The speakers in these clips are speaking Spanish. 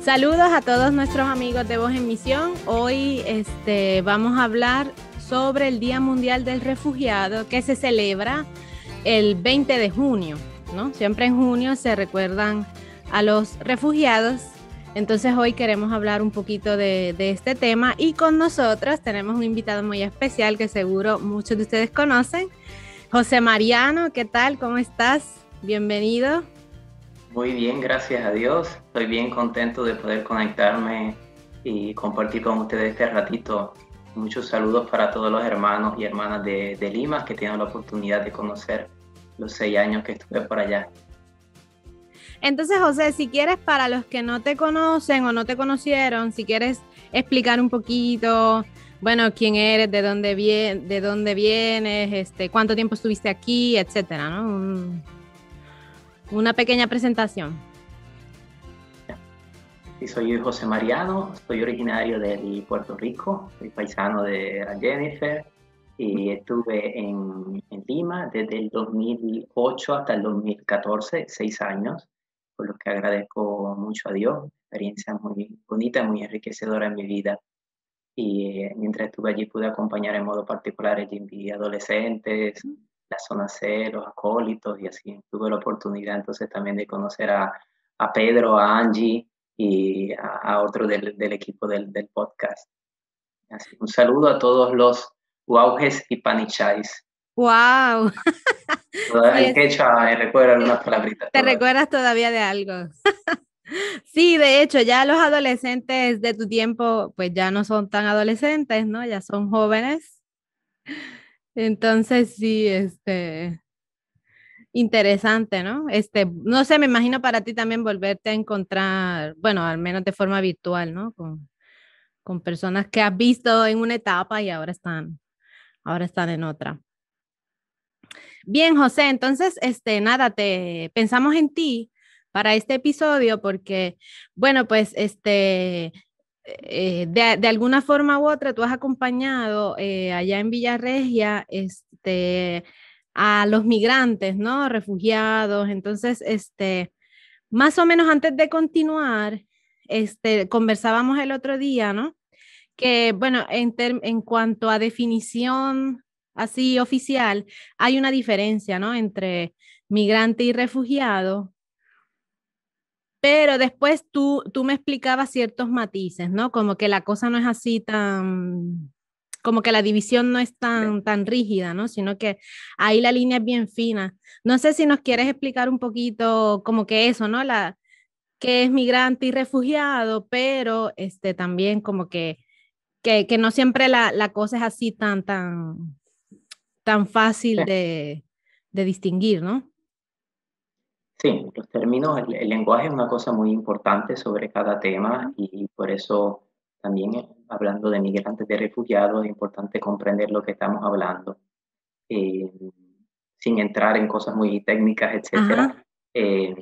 Saludos a todos nuestros amigos de Voz en Misión. Hoy vamos a hablar sobre el Día Mundial del Refugiado que se celebra el 20 de junio, ¿no? Siempre en junio se recuerdan a los refugiados. Entonces hoy queremos hablar un poquito de este tema y con nosotros tenemos un invitado muy especial que seguro muchos de ustedes conocen. José Mariano, ¿qué tal? ¿Cómo estás? Bienvenido. Muy bien, gracias a Dios. Estoy bien contento de poder conectarme y compartir con ustedes este ratito. Muchos saludos para todos los hermanos y hermanas de Lima que tienen la oportunidad de conocer los 6 años que estuve por allá. Entonces, José, si quieres, para los que no te conocen o no te conocieron, si quieres explicar un poquito, bueno, quién eres, de dónde vienes, cuánto tiempo estuviste aquí, etcétera, ¿no? Una pequeña presentación. Sí, soy José Mariano, soy originario de Puerto Rico, soy paisano de Jennifer y estuve en Lima desde el 2008 hasta el 2014, 6 años, por lo que agradezco mucho a Dios, experiencia muy bonita, muy enriquecedora en mi vida. Y mientras estuve allí pude acompañar en modo particular a adolescentes, la zona C, los acólitos y así. Tuve la oportunidad entonces también de conocer a Pedro, a Angie y a otro del equipo del podcast. Así, un saludo a todos los Guaujes y Panichais. ¡Wow! Sí, El quechua me recuerda algunas palabritas ¿te todavía. recuerdas todavía de algo? Sí, de hecho, ya los adolescentes de tu tiempo, pues ya no son tan adolescentes, ¿no? Ya son jóvenes. Entonces, sí, interesante, ¿no? No sé, me imagino para ti también volverte a encontrar, bueno, al menos de forma virtual, ¿no? Con personas que has visto en una etapa y ahora están en otra. Bien, José, entonces, nada, pensamos en ti para este episodio porque, bueno, pues, de alguna forma u otra tú has acompañado allá en Villarregia, a los migrantes, ¿no? Refugiados. Entonces, más o menos antes de continuar, conversábamos el otro día, ¿no? Que, bueno, en cuanto a definición así oficial, hay una diferencia, ¿no? Entre migrante y refugiado, pero después tú me explicabas ciertos matices, ¿no? Como que la cosa no es así tan, como que la división no es tan rígida, ¿no? Sino que ahí la línea es bien fina. No sé si nos quieres explicar un poquito como que eso, ¿no? Que es migrante y refugiado, pero también como que no siempre la cosa es así tan fácil de distinguir, ¿no? Sí, los términos, el lenguaje es una cosa muy importante sobre cada tema y por eso también hablando de migrantes, de refugiados, es importante comprender lo que estamos hablando, eh, sin entrar en cosas muy técnicas, etcétera. Ajá. Eh,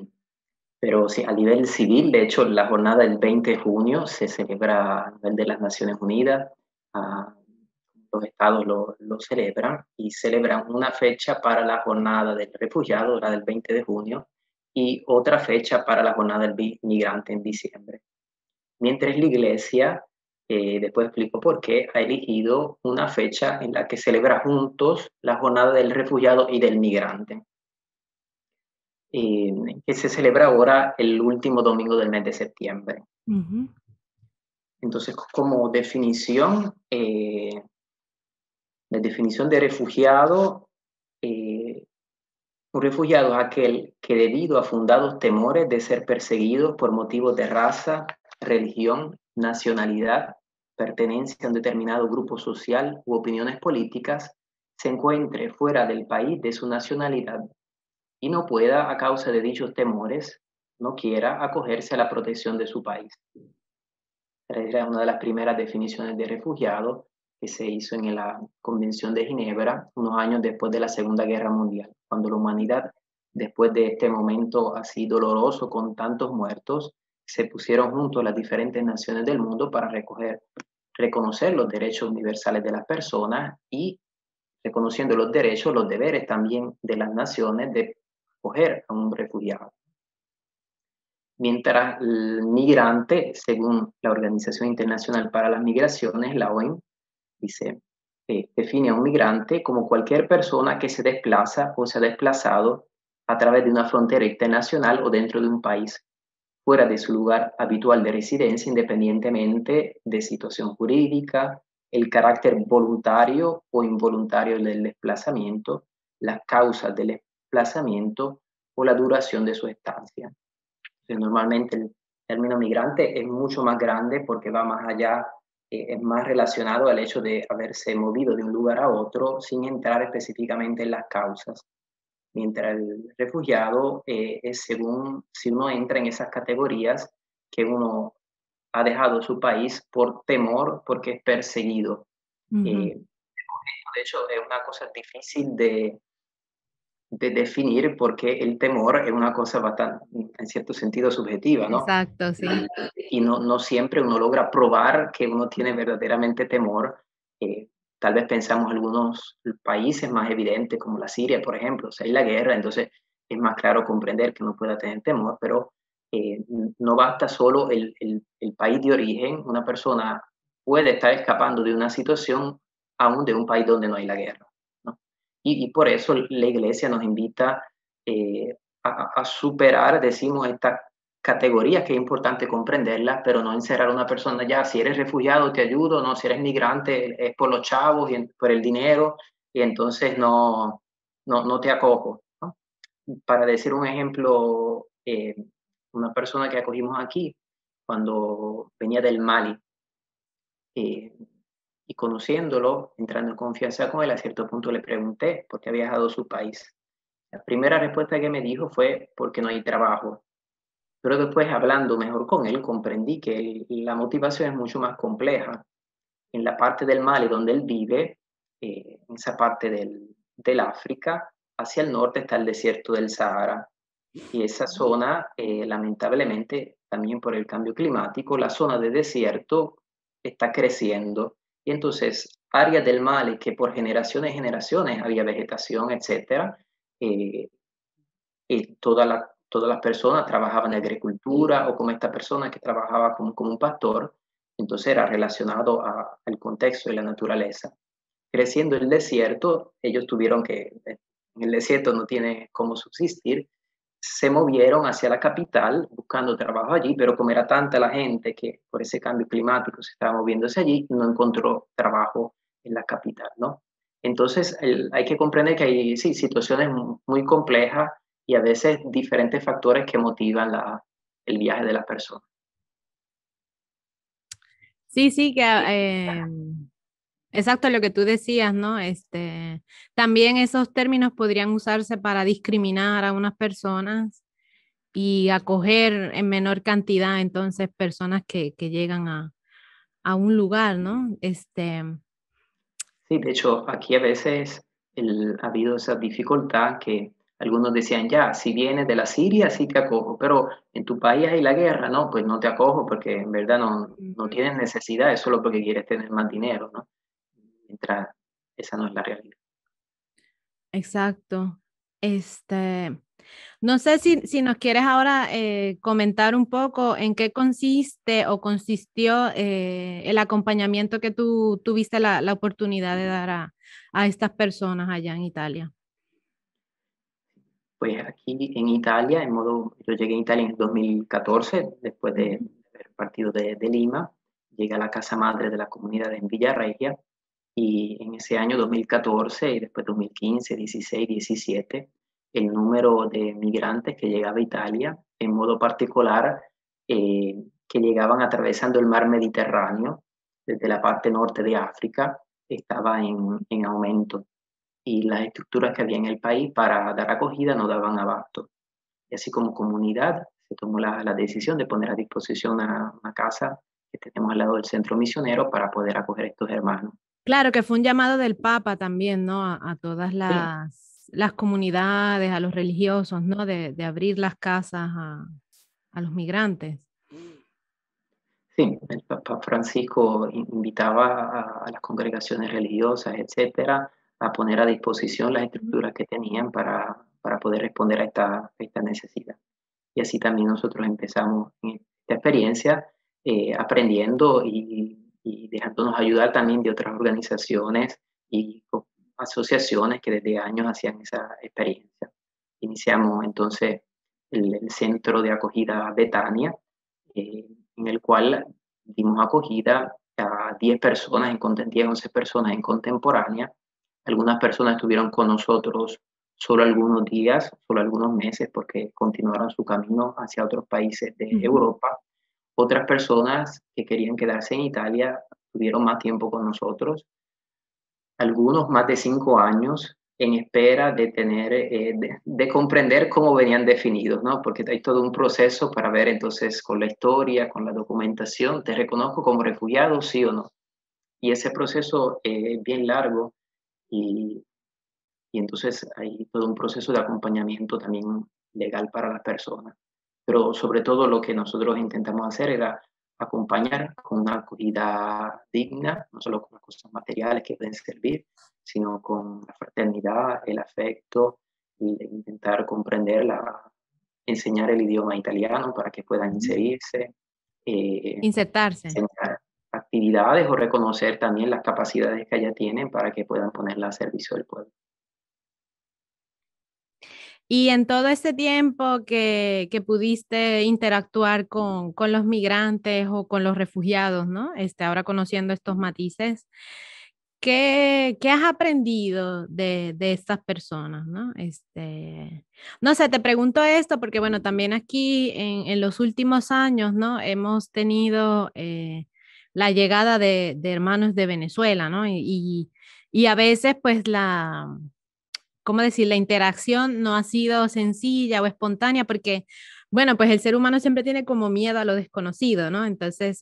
pero sí, a nivel civil, de hecho, la jornada del 20 de junio se celebra a nivel de las Naciones Unidas. ah, los estados lo celebran y celebran una fecha para la jornada del refugiado, la del 20 de junio, y otra fecha para la jornada del migrante en diciembre. Mientras la iglesia, después explico por qué, ha elegido una fecha en la que celebra juntos la jornada del refugiado y del migrante, que se celebra ahora el último domingo del mes de septiembre. Ujú. Entonces, como definición, la definición de refugiado, eh, un refugiado es aquel que debido a fundados temores de ser perseguido por motivos de raza, religión, nacionalidad, pertenencia a un determinado grupo social u opiniones políticas, se encuentre fuera del país de su nacionalidad y no pueda, a causa de dichos temores, no quiera acogerse a la protección de su país. Era una de las primeras definiciones de refugiado que se hizo en la Convención de Ginebra, unos años después de la Segunda Guerra Mundial, cuando la humanidad, después de este momento así doloroso con tantos muertos, se pusieron juntos las diferentes naciones del mundo para reconocer los derechos universales de las personas y reconociendo los derechos, los deberes también de las naciones de acoger a un refugiado. mientras el migrante, según la Organización Internacional para las Migraciones, la OIM, dice, define a un migrante como cualquier persona que se desplaza o se ha desplazado a través de una frontera internacional o dentro de un país, fuera de su lugar habitual de residencia, independientemente de situación jurídica, el carácter voluntario o involuntario del desplazamiento, las causas del desplazamiento o la duración de su estancia. Entonces, normalmente el término migrante es mucho más grande porque va más allá, es más relacionado al hecho de haberse movido de un lugar a otro sin entrar específicamente en las causas. Mientras el refugiado es según si uno entra en esas categorías que uno ha dejado su país por temor, porque es perseguido. Ujú. De hecho, es una cosa difícil de definir porque el temor es una cosa bastante, en cierto sentido, subjetiva, ¿no? Exacto, sí. Y no siempre uno logra probar que uno tiene verdaderamente temor. Tal vez pensamos algunos países más evidentes como la Siria, por ejemplo, o sea, hay la guerra, entonces es más claro comprender que uno pueda tener temor, pero no basta solo el país de origen, una persona puede estar escapando de una situación aún de un país donde no hay la guerra, ¿no? Y por eso la iglesia nos invita a superar, decimos, esta categorías que es importante comprenderlas, pero no encerrar a una persona ya, si eres refugiado te ayudo, no, si eres migrante es por los chavos y por el dinero, y entonces no te acojo, ¿no? Para decir un ejemplo, una persona que acogimos aquí, cuando venía del Mali, eh, y conociéndolo, entrando en confianza con él, a cierto punto le pregunté por qué había dejado su país. La primera respuesta que me dijo fue porque no hay trabajo. Pero después, hablando mejor con él, comprendí que la motivación es mucho más compleja. En la parte del Mali donde él vive, en esa parte del África, hacia el norte está el desierto del Sahara. Y esa zona, lamentablemente, también por el cambio climático, la zona de desierto está creciendo. Y entonces, áreas del Mali que por generaciones y generaciones había vegetación, etcétera, eh, todas las personas trabajaban en agricultura o como esta persona que trabajaba como un pastor, entonces era relacionado al contexto de la naturaleza. Creciendo el desierto, ellos tuvieron que, en el desierto no tiene cómo subsistir, se movieron hacia la capital buscando trabajo allí, pero como era tanta la gente que por ese cambio climático se estaba moviéndose allí, no encontró trabajo en la capital, ¿no? Entonces hay que comprender que hay sí, situaciones muy complejas y a veces diferentes factores que motivan el viaje de las personas. Sí, sí, que exacto lo que tú decías, ¿no? También esos términos podrían usarse para discriminar a unas personas y acoger en menor cantidad, entonces, personas que llegan a un lugar, ¿no? Sí, de hecho, aquí a veces ha habido esa dificultad que algunos decían, ya, si vienes de la Siria, sí te acojo, pero en tu país hay la guerra, no, pues no te acojo porque en verdad no Ujú. tienes necesidad, es solo porque quieres tener más dinero, ¿no? Mientras esa no es la realidad. Exacto. Este, no sé si nos quieres ahora comentar un poco en qué consiste o consistió el acompañamiento que tú tuviste la oportunidad de dar a estas personas allá en Italia. Pues aquí en Italia, yo llegué a Italia en el 2014, después de Ujú. haber partido de Lima, llegué a la casa madre de la comunidad en Villarregia y en ese año 2014 y después 2015, 16, 17, el número de migrantes que llegaba a Italia, en modo particular, que llegaban atravesando el mar Mediterráneo desde la parte norte de África, estaba en aumento y las estructuras que había en el país para dar acogida no daban abasto. Y así como comunidad se tomó la decisión de poner a disposición una casa que tenemos al lado del centro misionero para poder acoger a estos hermanos. Claro que fue un llamado del Papa también, ¿no? A todas Sí, las comunidades, a los religiosos, ¿no? De abrir las casas a los migrantes. sí, el Papa Francisco invitaba a las congregaciones religiosas, etcétera, a poner a disposición las Ujú. estructuras que tenían para poder responder a esta necesidad. Y así también nosotros empezamos en esta experiencia, aprendiendo y dejándonos ayudar también de otras organizaciones y asociaciones que desde años hacían esa experiencia. Iniciamos entonces el centro de acogida Betania, en el cual dimos acogida a 10 personas, 10, 11 personas en contemporánea. Algunas personas estuvieron con nosotros solo algunos días, solo algunos meses, porque continuaron su camino hacia otros países de Europa. Otras personas que querían quedarse en Italia tuvieron más tiempo con nosotros, algunos más de 5 años en espera de tener, de comprender cómo venían definidos, ¿no? Porque hay todo un proceso para ver entonces con la historia, con la documentación, ¿te reconozco como refugiado, sí o no? Y ese proceso es bien largo y, y entonces hay todo un proceso de acompañamiento también legal para las personas. Pero sobre todo lo que nosotros intentamos hacer era acompañar con una acogida digna, no solo con las cosas materiales que pueden servir, sino con la fraternidad, el afecto, y intentar enseñar el idioma italiano para que puedan inserirse, Insertarse. enseñar actividades o reconocer también las capacidades que allá tienen para que puedan ponerlas a servicio del pueblo. Y en todo ese tiempo que pudiste interactuar con los migrantes o con los refugiados, ¿no? Ahora conociendo estos matices, ¿qué has aprendido de estas personas, ¿no? No sé, te pregunto esto porque, bueno, también aquí en los últimos años, ¿no? Hemos tenido la llegada de hermanos de Venezuela, ¿no? Y a veces, pues, ¿cómo decir? La interacción no ha sido sencilla o espontánea porque, bueno, pues el ser humano siempre tiene como miedo a lo desconocido, ¿no? Entonces,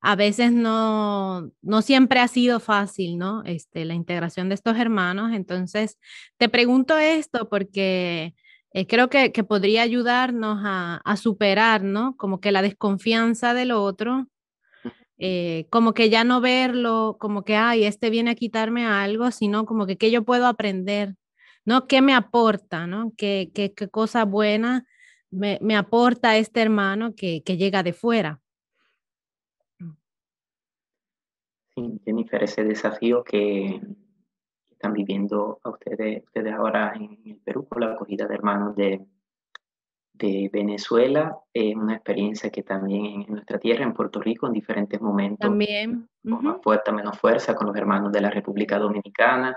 a veces no siempre ha sido fácil, ¿no? La integración de estos hermanos. Entonces, te pregunto esto porque creo que podría ayudarnos a superar, ¿no? Como que la desconfianza del otro, como que ya no verlo, como que, ay, viene a quitarme algo, sino como que qué yo puedo aprender, ¿no? ¿Qué me aporta, ¿no? ¿Qué cosa buena me aporta este hermano que llega de fuera? Sí, Jennifer, ese desafío que están viviendo ustedes ahora en el Perú con la acogida de hermanos de Venezuela, es una experiencia que también en nuestra tierra, en Puerto Rico, en diferentes momentos, También. con más Ujú. fuerza, menos fuerza, con los hermanos de la República Dominicana,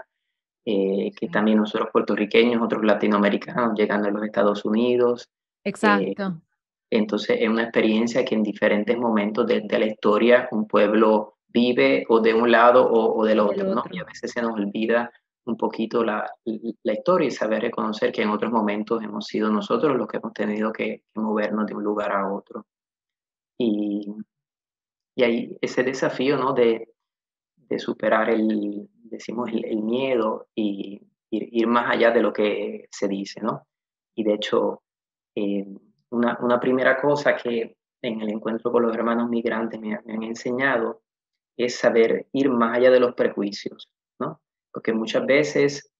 que Sí. también nosotros puertorriqueños, otros latinoamericanos, llegando a los Estados Unidos. eh, Exacto. entonces es una experiencia que en diferentes momentos de la historia un pueblo vive o de un lado o del Del otro, ¿no? Y otro. a veces se nos olvida un poquito la historia y saber reconocer que en otros momentos hemos sido nosotros los que hemos tenido que movernos de un lugar a otro. Y, y hay ese desafío, ¿no? De superar decimos, el miedo y ir más allá de lo que se dice, ¿no? Y de hecho, eh, una primera cosa que en el encuentro con los hermanos migrantes me han enseñado es saber ir más allá de los prejuicios, ¿no? Porque muchas veces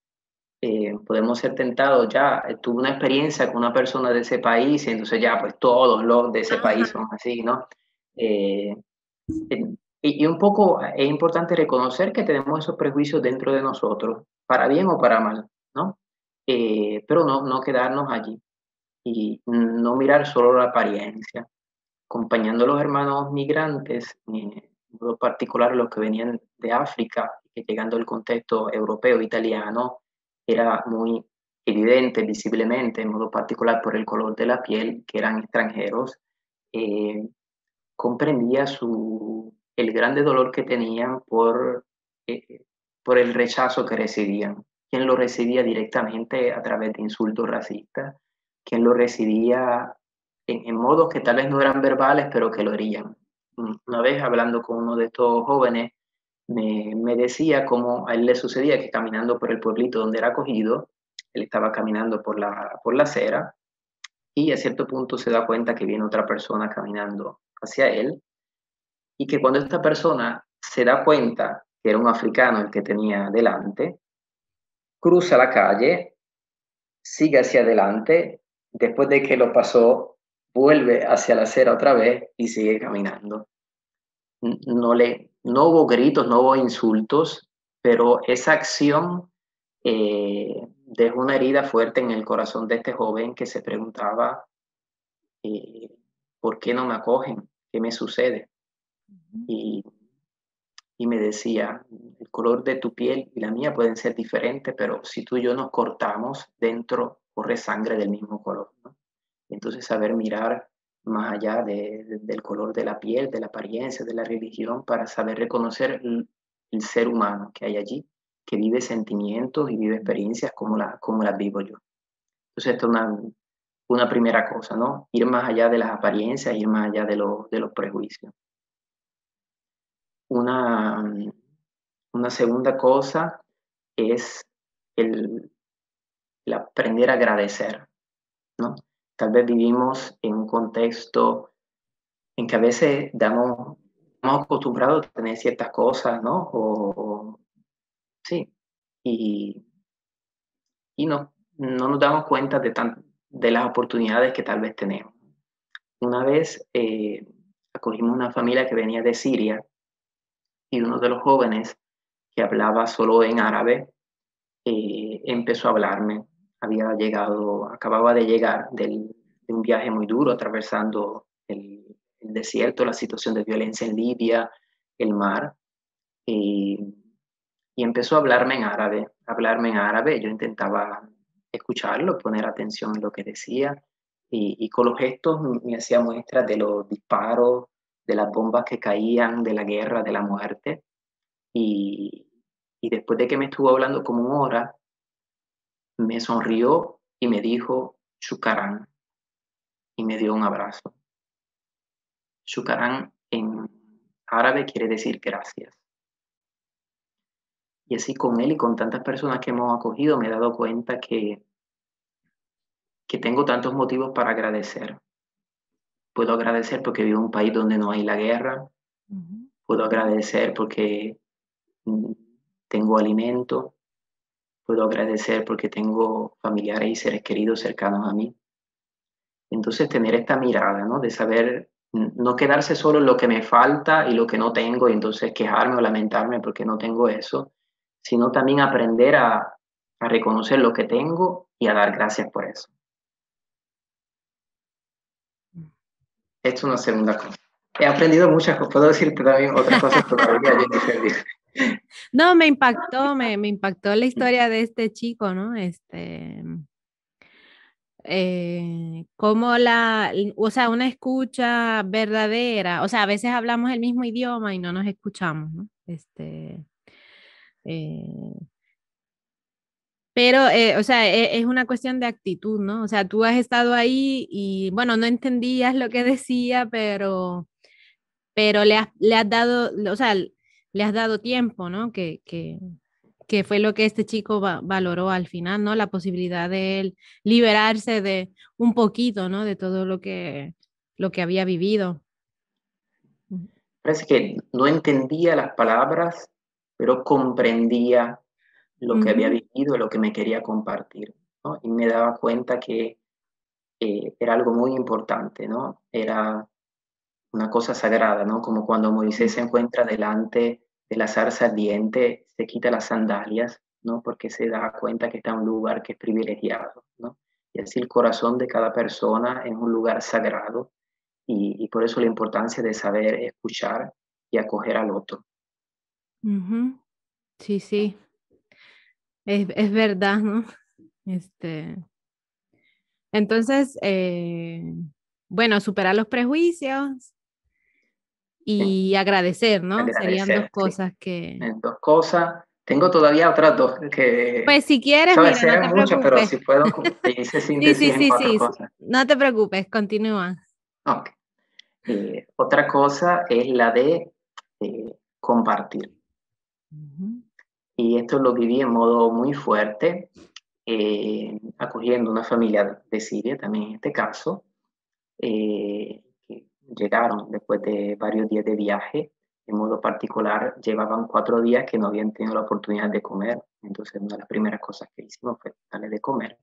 podemos ser tentados, ya tuve una experiencia con una persona de ese país y entonces ya, pues todos los de ese país Ajá. son así, ¿no? Eh, y un poco es importante reconocer que tenemos esos prejuicios dentro de nosotros, para bien o para mal, ¿no? Pero no quedarnos allí y no mirar solo la apariencia. Acompañando a los hermanos migrantes, en modo particular los que venían de África, que llegando al contexto europeo, italiano, era muy evidente, visiblemente, en modo particular por el color de la piel, que eran extranjeros, eh, comprendía el grande dolor que tenían por el rechazo que recibían. Quien lo recibía directamente a través de insultos racistas, quien lo recibía en modos que tal vez no eran verbales, pero que lo herían. Una vez hablando con uno de estos jóvenes, me decía cómo a él le sucedía que caminando por el pueblito donde era acogido, él estaba caminando por la acera y a cierto punto se da cuenta que viene otra persona caminando hacia él y que cuando esta persona se da cuenta que era un africano el que tenía delante, cruza la calle, sigue hacia adelante, después de que lo pasó, vuelve hacia la acera otra vez y sigue caminando. No hubo gritos, no hubo insultos, pero esa acción dejó una herida fuerte en el corazón de este joven que se preguntaba, eh, ¿por qué no me acogen? ¿Qué me sucede? Y, y me decía, el color de tu piel y la mía pueden ser diferentes, pero si tú y yo nos cortamos, dentro corre sangre del mismo color, ¿no? Entonces saber mirar más allá del color de la piel, de la apariencia, de la religión, para saber reconocer el ser humano que hay allí, que vive sentimientos y vive experiencias como las vivo yo. Entonces esto es una primera cosa, ¿no? Ir más allá de las apariencias, ir más allá de los prejuicios. Una, una segunda cosa es el, el aprender a agradecer, ¿no? Tal vez vivimos en un contexto en que a veces estamos acostumbrados a tener ciertas cosas, ¿no? Sí, y, y no nos damos cuenta de las oportunidades que tal vez tenemos. Una vez acogimos una familia que venía de Siria y uno de los jóvenes que hablaba solo en árabe empezó a hablarme. Acababa de llegar de un viaje muy duro atravesando el desierto, la situación de violencia en Libia, el mar, y, y empezó a hablarme en árabe. Yo intentaba escucharlo, poner atención en lo que decía, y con los gestos me hacía muestras de los disparos, de las bombas que caían, de la guerra, de la muerte. Y, y después de que me estuvo hablando como una hora, me sonrió y me dijo Shukran y me dio un abrazo. Shukran en árabe quiere decir gracias. Y así con él y con tantas personas que hemos acogido me he dado cuenta que tengo tantos motivos para agradecer. Puedo agradecer porque vivo en un país donde no hay la guerra. Puedo agradecer porque mm, tengo alimento. Puedo agradecer porque tengo familiares y seres queridos cercanos a mí. Entonces tener esta mirada, ¿no? De saber no quedarse solo en lo que me falta y lo que no tengo y entonces quejarme o lamentarme porque no tengo eso, sino también aprender a reconocer lo que tengo y a dar gracias por eso. Esto es una segunda cosa. He aprendido muchas cosas, puedo decirte también otras cosas todavía, Jennifer. No, me impactó la historia de este chico, ¿no? Como o sea, una escucha verdadera, o sea, a veces hablamos el mismo idioma y no nos escuchamos, ¿no? Eh, pero, o sea, es una cuestión de actitud, ¿no? O sea, tú has estado ahí y, bueno, no entendías lo que decía, pero le has dado, o sea, le has dado tiempo, ¿no? Que fue lo que este chico valoró al final, ¿no? La posibilidad de él liberarse de un poquito, ¿no? De todo lo que había vivido. Parece que no entendía las palabras, pero comprendía lo que había Ujú, vivido, lo que me quería compartir, ¿no? Y me daba cuenta que era algo muy importante, ¿no? Era una cosa sagrada, ¿no? Como cuando Moisés se encuentra delante de la zarza ardiente, se quita las sandalias, ¿no? Porque se da cuenta que está en un lugar que es privilegiado, ¿no? Y así el corazón de cada persona es un lugar sagrado y por eso la importancia de saber escuchar y acoger al otro. ujú. Sí, sí, es verdad, ¿no? Este, entonces, bueno, superar los prejuicios ¿Sí? y agradecer, ¿no? Serían dos Agradecer, sí. cosas que, Dos cosas. Tengo todavía otras dos que, pues si quieres, sabes, mira, no te eran muchas, pero preocupes. si puedo, te hice Sí, síntesis sí, en sí, cuatro sí, cosas. no te preocupes, continúa. Ok. Otra cosa es la de compartir. Ujú, Y esto lo viví en modo muy fuerte, acogiendo una familia de Siria, también en este caso, que llegaron después de varios días de viaje. En modo particular, llevaban 4 días que no habían tenido la oportunidad de comer. Entonces, una de las primeras cosas que hicimos fue darle de comer.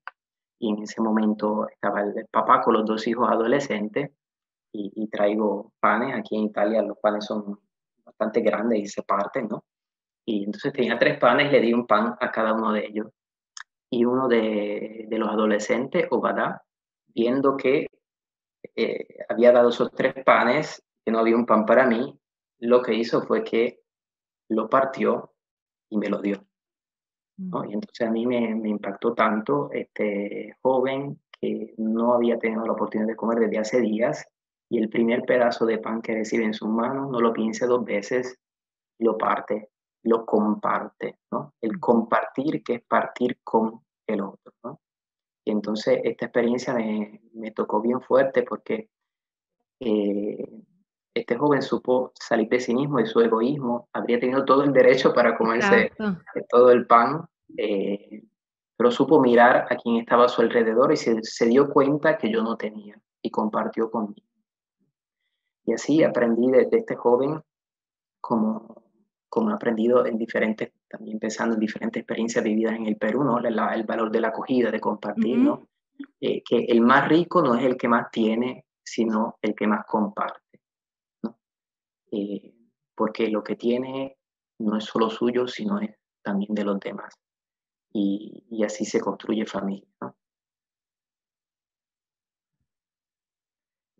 y en ese momento estaba el papá con los dos hijos adolescentes y traigo panes. Aquí en Italia los panes son bastante grandes y se parten, ¿no? Y entonces tenía 3 panes y le di un pan a cada uno de ellos. Y uno de los adolescentes, Obadá, viendo que había dado esos 3 panes, que no había un pan para mí, lo que hizo fue que lo partió y me lo dio, ¿no? Y entonces a mí me impactó tanto este joven que no había tenido la oportunidad de comer desde hace días, y el primer pedazo de pan que recibe en sus manos no lo piensa 2 veces, lo parte, lo comparte, ¿no? El compartir, que es partir con el otro, ¿no? Y entonces esta experiencia me tocó bien fuerte porque eh, este joven supo salir de sí mismo, de su egoísmo, habría tenido todo el derecho para comerse Exacto. todo el pan, eh, pero supo mirar a quien estaba a su alrededor y se dio cuenta que yo no tenía y compartió conmigo. Y así aprendí de este joven como, como he aprendido en diferentes, también pensando en diferentes experiencias vividas en el Perú, ¿no? El valor de la acogida, de compartir, Ujú. ¿no? Que el más rico no es el que más tiene, sino el que más comparte, ¿no? Eh, porque lo que tiene no es solo suyo, sino es también de los demás. Y así se construye familia, ¿no?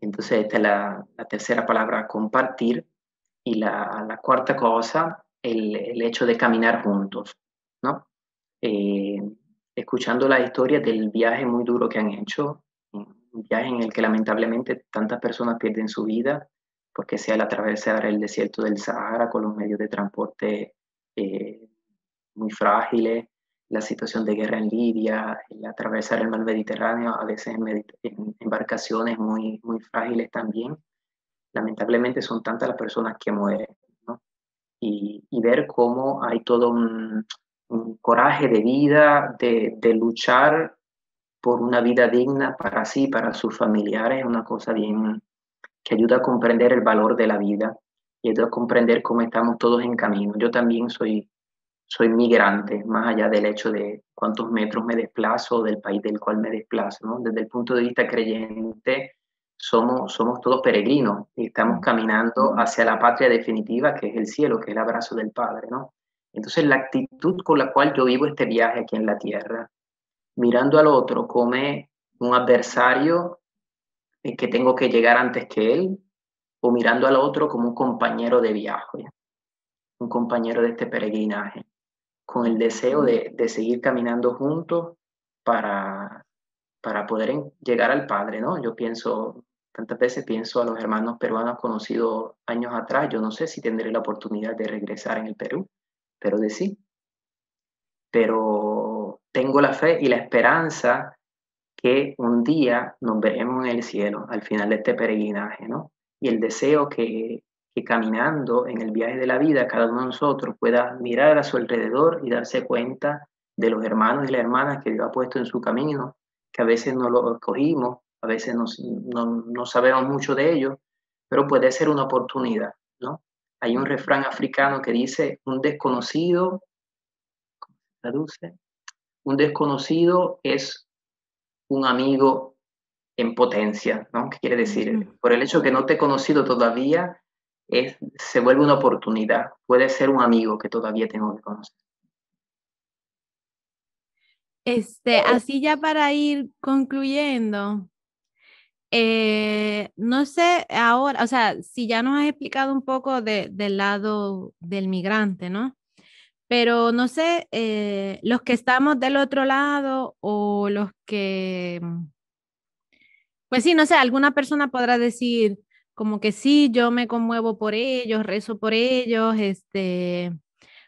Entonces, esta es la tercera palabra, compartir. Y la cuarta cosa, el hecho de caminar juntos, ¿no? Eh, escuchando la historia del viaje muy duro que han hecho, un viaje en el que lamentablemente tantas personas pierden su vida, porque sea el atravesar el desierto del Sahara con los medios de transporte eh, muy frágiles, la situación de guerra en Libia, el atravesar el mar Mediterráneo, a veces en embarcaciones muy frágiles también. Lamentablemente son tantas las personas que mueren, ¿no? Y ver cómo hay todo un coraje de vida, de luchar por una vida digna para sí, para sus familiares, es una cosa bien que ayuda a comprender el valor de la vida y ayuda a comprender cómo estamos todos en camino. Yo también soy migrante, más allá del hecho de cuántos metros me desplazo, del país del cual me desplazo, ¿no? Desde el punto de vista creyente, somos todos peregrinos y estamos caminando hacia la patria definitiva, que es el cielo, que es el abrazo del Padre, ¿no? Entonces, la actitud con la cual yo vivo este viaje aquí en la tierra, mirando al otro como un adversario que tengo que llegar antes que él, o mirando al otro como un compañero de viaje, un compañero de este peregrinaje con el deseo de seguir caminando juntos para, para poder llegar al Padre, ¿no? Yo pienso, tantas veces pienso a los hermanos peruanos conocidos años atrás, yo no sé si tendré la oportunidad de regresar en el Perú, pero de sí, pero tengo la fe y la esperanza que un día nos veremos en el cielo al final de este peregrinaje, ¿no? Y el deseo que caminando en el viaje de la vida, cada uno de nosotros pueda mirar a su alrededor y darse cuenta de los hermanos y las hermanas que Dios ha puesto en su camino, que a veces no los escogimos, a veces no sabemos mucho de ellos, pero puede ser una oportunidad, ¿no? Hay un refrán africano que dice, un desconocido, ¿cómo se traduce? Un desconocido es un amigo en potencia, ¿no? ¿Qué quiere decir? Ujú. Por el hecho que no te he conocido todavía, se vuelve una oportunidad. Puede ser un amigo que todavía tengo que conocer. Así ya para ir concluyendo, no sé ahora, o sea, si ya nos has explicado un poco del lado del migrante, ¿no? Pero no sé, los que estamos del otro lado o los que, pues sí, no sé, alguna persona podrá decir como que sí, yo me conmuevo por ellos, rezo por ellos,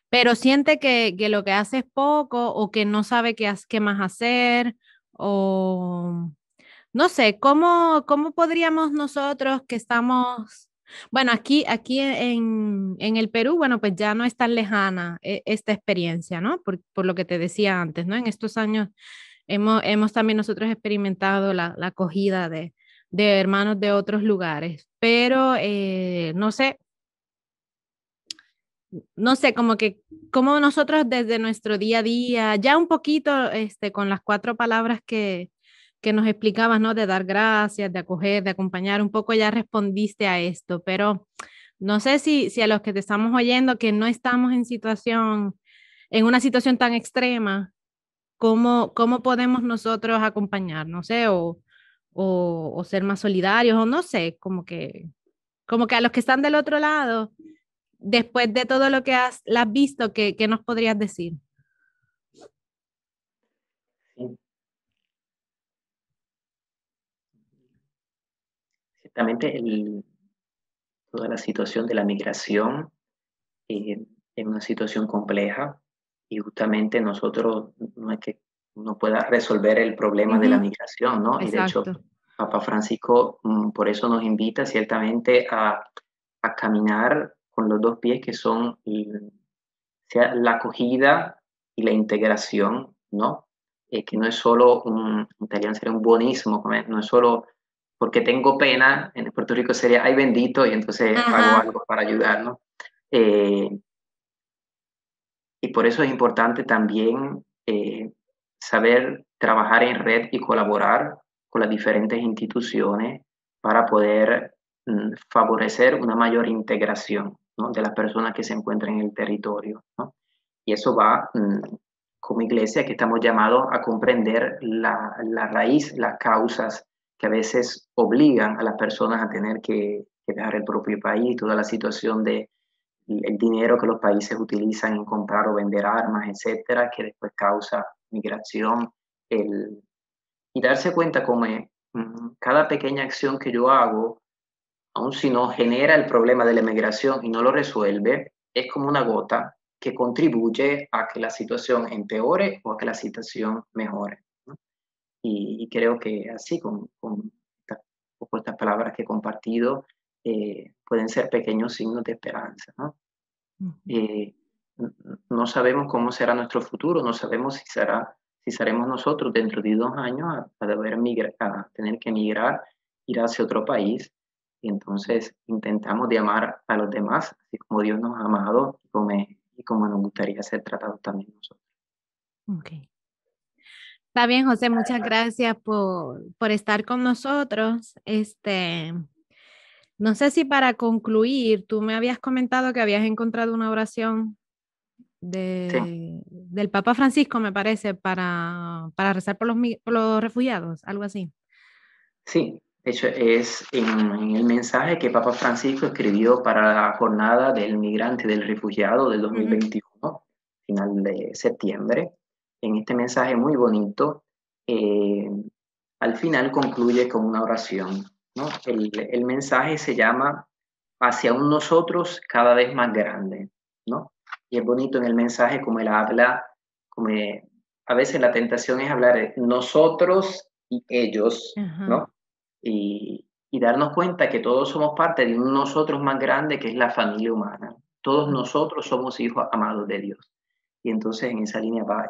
pero siente que lo que hace es poco o que no sabe qué más hacer o no sé, ¿cómo podríamos nosotros que estamos, bueno, aquí en el Perú, bueno, pues ya no es tan lejana esta experiencia, ¿no? Por lo que te decía antes, ¿no? En estos años hemos también nosotros experimentado la acogida de hermanos de otros lugares, pero no sé, como que como nosotros desde nuestro día a día, ya un poquito con las 4 palabras que nos explicabas, ¿no? De dar gracias, de acoger, de acompañar, un poco ya respondiste a esto, pero no sé si a los que te estamos oyendo que no estamos en una situación tan extrema, ¿cómo podemos nosotros acompañar? No sé, o ser más solidarios, o no sé, como que a los que están del otro lado, después de todo lo que has visto, ¿qué nos podrías decir? Sí, ciertamente toda la situación de la migración es una situación compleja y justamente nosotros no es que uno pueda resolver el problema de la Ujú, migración, ¿no? Y de hecho, exacto. Papa Francisco por eso nos invita ciertamente a caminar con los dos pies que son sea la acogida y la integración, ¿no? Que no es solo en italiano sería un buonismo, no es solo porque tengo pena, en Puerto Rico sería ay bendito y entonces hago Ajá. algo para ayudar, ¿no? Eh, y por eso es importante también saber trabajar en red y colaborar con las diferentes instituciones para poder favorecer una mayor integración, ¿no? De las personas que se encuentran en el territorio, ¿no? Y eso va como iglesia que estamos llamados a comprender la raíz, las causas que a veces obligan a las personas a tener que dejar el propio país, toda la situación de el dinero que los países utilizan en comprar o vender armas, etcétera, que después causa migración. El, y darse cuenta como cada pequeña acción que yo hago, aun si no genera el problema de la migración y no lo resuelve, es como una gota que contribuye a que la situación empeore o a que la situación mejore, ¿no? Y creo que así, con estas palabras que he compartido, pueden ser pequeños signos de esperanza, ¿no? Ujú. Eh, no sabemos cómo será nuestro futuro, no sabemos si seremos nosotros dentro de 2 años a tener que emigrar, ir hacia otro país. Y entonces intentamos de amar a los demás, así como Dios nos ha amado y como nos gustaría ser tratados también nosotros. Ok. Está bien, José, muchas gracias por estar con nosotros. No sé si para concluir, tú me habías comentado que habías encontrado una oración Sí, del Papa Francisco, me parece, para rezar por los refugiados, algo así. sí, de hecho es en el mensaje que Papa Francisco escribió para la jornada del migrante y del refugiado del Ujú. 2021, final de septiembre. En este mensaje muy bonito, eh, al final concluye con una oración, ¿no? El mensaje se llama Hacia un nosotros cada vez más grande, ¿no? Y es bonito en el mensaje como él habla, como a veces la tentación es hablar de nosotros y ellos, Ajá. ¿no? Y darnos cuenta que todos somos parte de un nosotros más grande que es la familia humana. Todos nosotros somos hijos amados de Dios. Y entonces en esa línea va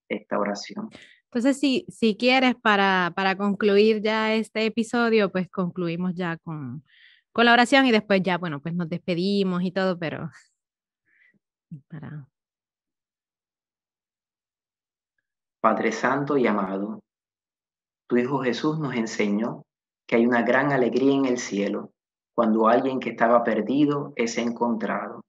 esta oración. Entonces, si quieres, para concluir ya este episodio, pues concluimos ya con la oración y después ya, bueno, pues nos despedimos y todo, pero para... Padre Santo y amado, tu Hijo Jesús nos enseñó que hay una gran alegría en el cielo cuando alguien que estaba perdido es encontrado,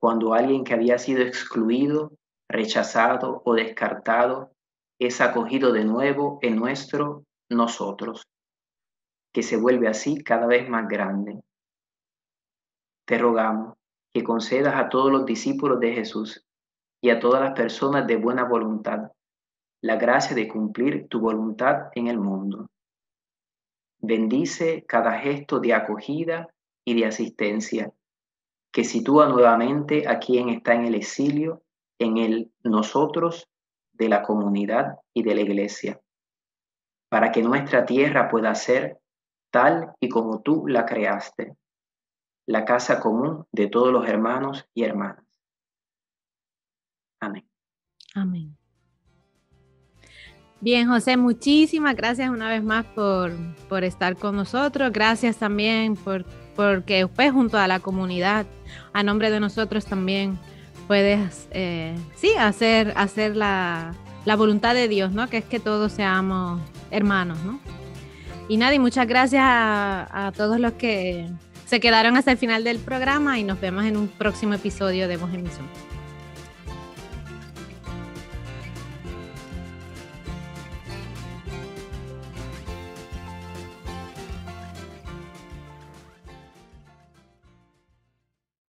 cuando alguien que había sido excluido, rechazado o descartado es acogido de nuevo en nuestro nosotros, que se vuelve así cada vez más grande. Te rogamos que concedas a todos los discípulos de Jesús y a todas las personas de buena voluntad la gracia de cumplir tu voluntad en el mundo. Bendice cada gesto de acogida y de asistencia que sitúa nuevamente a quien está en el exilio, en el nosotros de la comunidad y de la iglesia, para que nuestra tierra pueda ser tal y como tú la creaste, la casa común de todos los hermanos y hermanas. Amén. Amén. Bien, José, muchísimas gracias una vez más por estar con nosotros. Gracias también porque pues, junto a la comunidad, a nombre de nosotros también puedes sí, hacer la voluntad de Dios, ¿no? Que es que todos seamos hermanos, ¿no? Y nada, y muchas gracias a todos los que se quedaron hasta el final del programa y nos vemos en un próximo episodio de Voz en Misión.